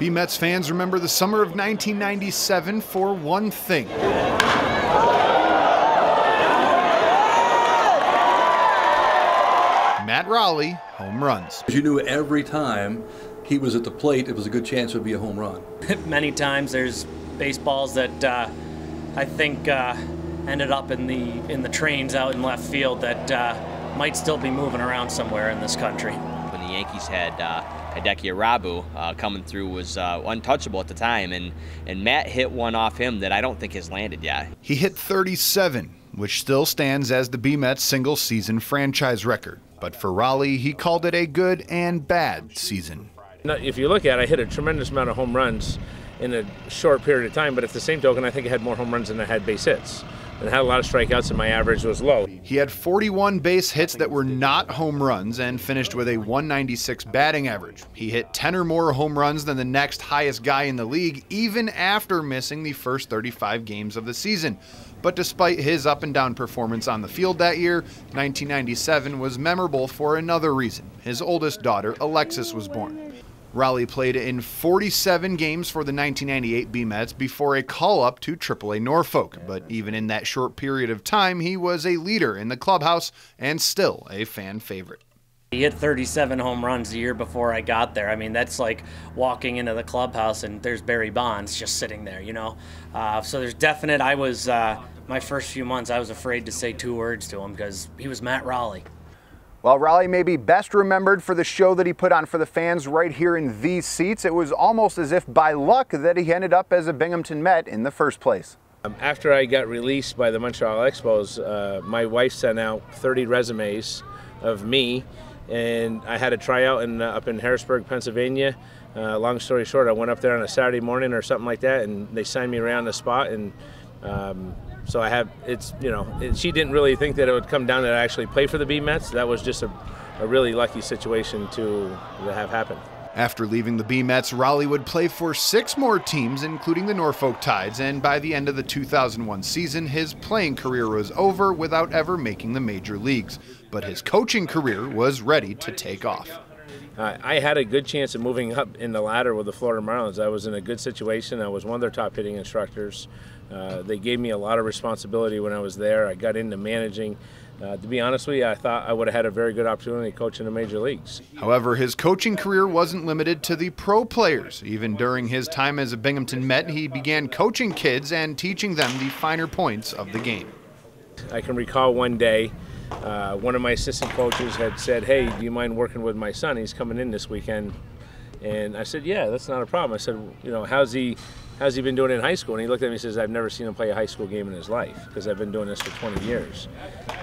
B-Mets fans remember the summer of 1997 for one thing. Matt Raleigh home runs. You knew every time he was at the plate, it was a good chance it would be a home run. Many times there's baseballs that I think ended up in the trains out in left field that might still be moving around somewhere in this country. When the Yankees had Hideki Arabu coming through was untouchable at the time, and Matt hit one off him that I don't think has landed yet. He hit 37, which still stands as the B-Mets single-season franchise record. But for Raleigh, he called it a good and bad season. If you look at it, I hit a tremendous amount of home runs in a short period of time, but at the same token, I think I had more home runs than I had base hits. And I had a lot of strikeouts, and my average was low. He had 41 base hits that were not home runs and finished with a 196 batting average. He hit 10 or more home runs than the next highest guy in the league, even after missing the first 35 games of the season. But despite his up-and-down performance on the field that year, 1997 was memorable for another reason. His oldest daughter, Alexis, was born. Raleigh played in 47 games for the 1998 B-Mets before a call-up to AAA Norfolk. But even in that short period of time, he was a leader in the clubhouse and still a fan favorite. He hit 37 home runs the year before I got there. I mean, that's like walking into the clubhouse and there's Barry Bonds just sitting there, you know. So there's definite, my first few months, I was afraid to say 2 words to him because he was Matt Raleigh. While Raleigh may be best remembered for the show that he put on for the fans right here in these seats, it was almost as if by luck that he ended up as a Binghamton Met in the first place. After I got released by the Montreal Expos, my wife sent out 30 resumes of me, and I had a tryout up in Harrisburg, Pennsylvania. Long story short, I went up there on a Saturday morning or something like that, and they signed me around the spot, and so I have, she didn't really think that it would come down to actually play for the B-Mets. That was just a really lucky situation to have happen. After leaving the B-Mets, Raleigh would play for 6 more teams, including the Norfolk Tides, and by the end of the 2001 season, his playing career was over without ever making the major leagues. But his coaching career was ready to take off. I had a good chance of moving up in the ladder with the Florida Marlins. I was in a good situation. I was one of their top hitting instructors. They gave me a lot of responsibility when I was there. I got into managing. To be honest with you, I thought I would have had a very good opportunity to coach in the major leagues. However, his coaching career wasn't limited to the pro players. Even during his time as a Binghamton Met, he began coaching kids and teaching them the finer points of the game. I can recall one day, one of my assistant coaches had said, "Hey, do you mind working with my son? He's coming in this weekend." And I said, "Yeah, that's not a problem." I said, how's he been doing in high school? And he looked at me and says, "I've never seen him play a high school game in his life because I've been doing this for 20 years.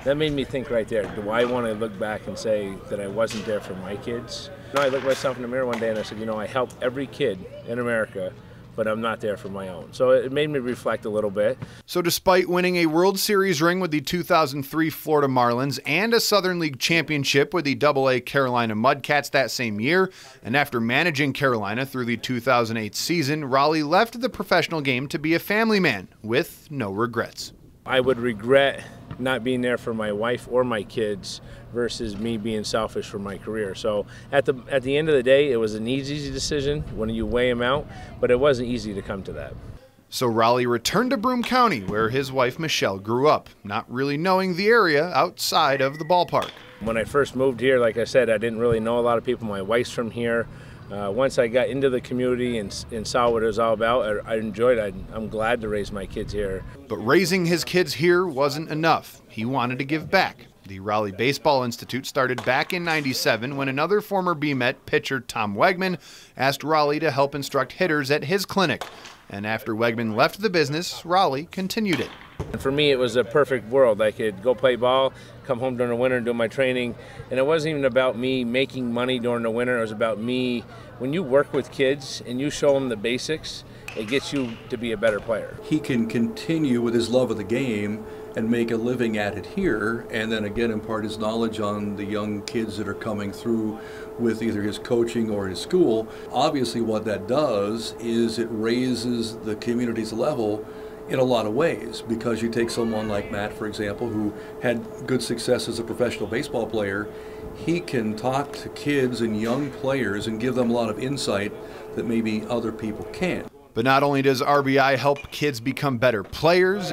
That made me think right there, do I want to look back and say that I wasn't there for my kids? I looked myself in the mirror one day and I said, I help every kid in America, but I'm not there for my own. So it made me reflect a little bit. So despite winning a World Series ring with the 2003 Florida Marlins and a Southern League championship with the AA Carolina Mudcats that same year, and after managing Carolina through the 2008 season, Raleigh left the professional game to be a family man with no regrets. I would regret not being there for my wife or my kids versus me being selfish for my career. So at the end of the day, it was an easy decision when you weigh them out, but it wasn't easy to come to that. So Raleigh returned to Broome County, where his wife Michelle grew up, not really knowing the area outside of the ballpark. When I first moved here, like I said, I didn't really know a lot of people. My wife's from here. Once I got into the community and saw what it was all about, I enjoyed it. I'm glad to raise my kids here. But raising his kids here wasn't enough. He wanted to give back. The Raleigh Baseball Institute started back in '97 when another former B-Met pitcher, Tom Wegman, asked Raleigh to help instruct hitters at his clinic. And after Wegman left the business, Raleigh continued it. And for me, it was a perfect world. I could go play ball, come home during the winter and do my training. And it wasn't even about me making money during the winter. It was about me, when you work with kids and you show them the basics, it gets you to be a better player. He can continue with his love of the game and make a living at it here, and then again impart his knowledge on the young kids that are coming through with either his coaching or his school. Obviously what that does is it raises the community's level in a lot of ways, because you take someone like Matt, for example, who had good success as a professional baseball player. He can talk to kids and young players and give them a lot of insight that maybe other people can't. But not only does RBI help kids become better players,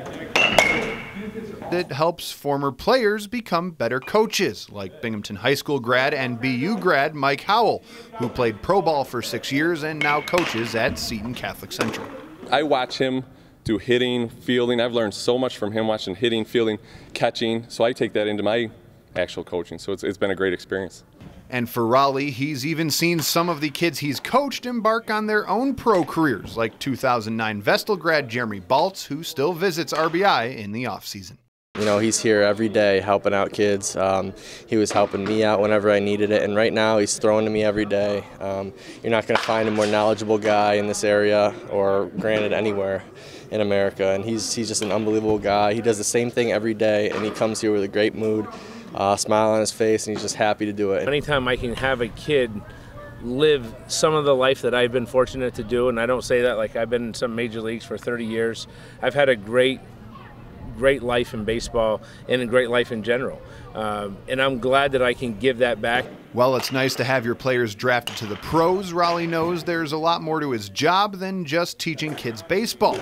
it helps former players become better coaches, like Binghamton High School grad and BU grad Mike Howell, who played pro ball for 6 years and now coaches at Seton Catholic Central. I watch him do hitting, fielding. I've learned so much from him watching hitting, fielding, catching, so I take that into my actual coaching, so it's been a great experience. And for Raleigh, he's even seen some of the kids he's coached embark on their own pro careers, like 2009 Vestal grad Jeremy Baltz, who still visits RBI in the offseason. You know, he's here every day helping out kids. He was helping me out whenever I needed it, and right now he's throwing to me every day. You're not going to find a more knowledgeable guy in this area, or granted anywhere in America, and he's just an unbelievable guy. He does the same thing every day, and he comes here with a great mood, smile on his face, and he's just happy to do it. Anytime I can have a kid live some of the life that I've been fortunate to do, and I don't say that like I've been in some major leagues for 30 years. I've had a great life in baseball and a great life in general. And I'm glad that I can give that back. While it's nice to have your players drafted to the pros, Raleigh knows there's a lot more to his job than just teaching kids baseball.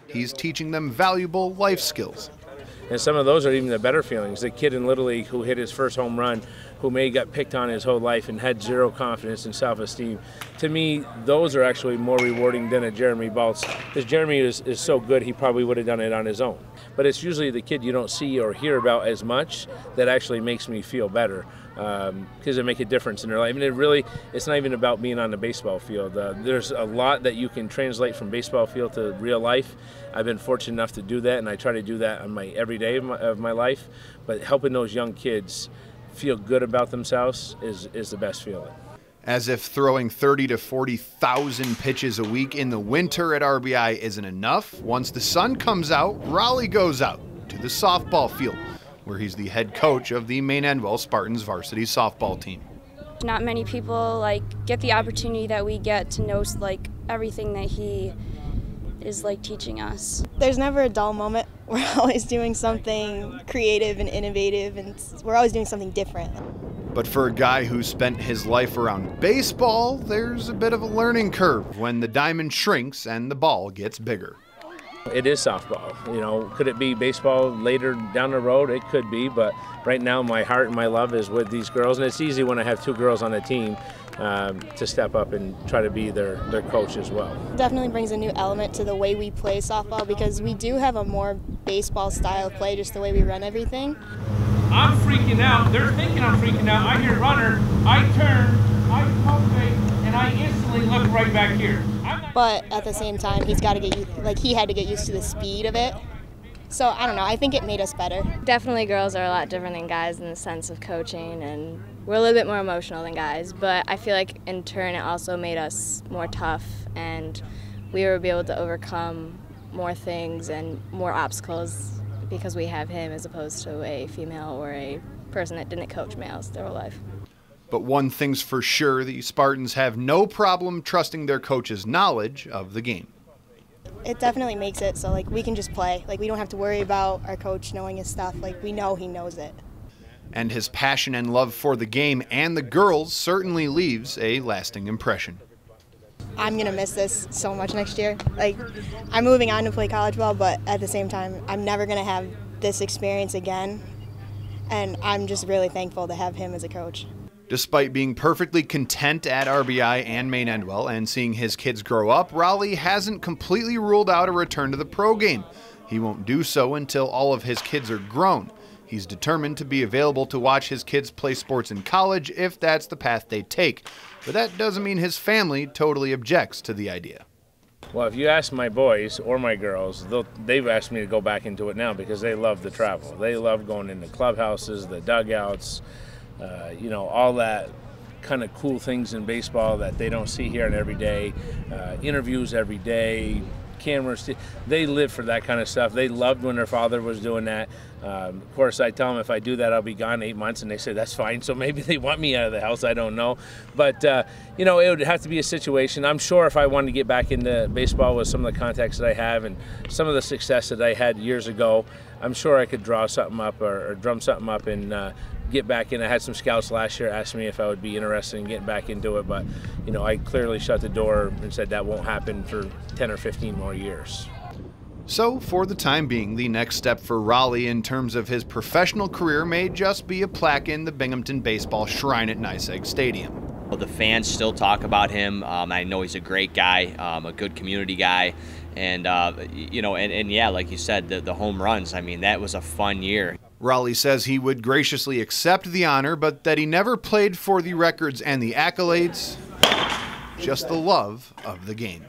He's teaching them valuable life skills. And some of those are even the better feelings. The kid in Little League who hit his first home run, who may have got picked on his whole life and had zero confidence and self-esteem. To me, those are actually more rewarding than a Jeremy Baltz, because Jeremy is so good he probably would have done it on his own. But it's usually the kid you don't see or hear about as much that actually makes me feel better, because they make a difference in their life. I mean, it's not even about being on the baseball field. There's a lot that you can translate from baseball field to real life. I've been fortunate enough to do that, and I try to do that on my every day of my life. But helping those young kids feel good about themselves is the best feeling. As if throwing 30,000 to 40,000 pitches a week in the winter at RBI isn't enough, once the sun comes out, Raleigh goes out to the softball field, where he's the head coach of the Maine Endwell Spartans varsity softball team. Not many people get the opportunity that we get to know everything that he is teaching us. There's never a dull moment. We're always doing something creative and innovative, and we're always doing something different. But for a guy who spent his life around baseball, there's a bit of a learning curve when the diamond shrinks and the ball gets bigger. It is softball. You know, could it be baseball later down the road? It could be, but right now my heart and my love is with these girls, and it's easy when I have two girls on the team to step up and try to be their coach as well. Definitely brings a new element to the way we play softball, because we do have a more baseball style of play, just the way we run everything. I'm freaking out. They're thinking I'm freaking out. I hear runner. I turn. I pump fake, and I instantly look right back here. But at the same time, he's got to get he had to get used to the speed of it. So I don't know. I think it made us better. Definitely, girls are a lot different than guys in the sense of coaching, and we're a little bit more emotional than guys. But I feel like in turn, it also made us more tough, and we were able to overcome more things and more obstacles because we have him as opposed to a female or a person that didn't coach males their whole life. But one thing's for sure, the Spartans have no problem trusting their coach's knowledge of the game. It definitely makes it so we can just play. We don't have to worry about our coach knowing his stuff. We know he knows it. And his passion and love for the game and the girls certainly leaves a lasting impression. I'm going to miss this so much next year. I'm moving on to play college ball, but at the same time, I'm never going to have this experience again. And I'm just really thankful to have him as a coach. Despite being perfectly content at RBI and Maine Endwell and seeing his kids grow up, Raleigh hasn't completely ruled out a return to the pro game. He won't do so until all of his kids are grown. He's determined to be available to watch his kids play sports in college if that's the path they take. But that doesn't mean his family totally objects to the idea. Well, if you ask my boys or my girls, they've asked me to go back into it now because they love the travel. They love going into clubhouses, the dugouts, all that kind of cool things in baseball that they don't see here and every day. Interviews every day, cameras. They live for that kind of stuff. They loved when their father was doing that. Of course, I tell them if I do that, I'll be gone 8 months, and they say that's fine. So maybe they want me out of the house. I don't know. But, you know, it would have to be a situation. I'm sure if I wanted to get back into baseball with some of the contacts that I have and some of the success that I had years ago, I'm sure I could draw something up or drum something up and get back in. I had some scouts last year ask me if I would be interested in getting back into it, but, you know, I clearly shut the door and said that won't happen for 10 or 15 more years. So, for the time being, the next step for Raleigh in terms of his professional career may just be a plaque in the Binghamton Baseball Shrine at Nice Egg Stadium. The fans still talk about him. I know he's a great guy, a good community guy, and you know, and yeah, like you said, the home runs. I mean, that was a fun year. Raleigh says he would graciously accept the honor, but that he never played for the records and the accolades, just the love of the game.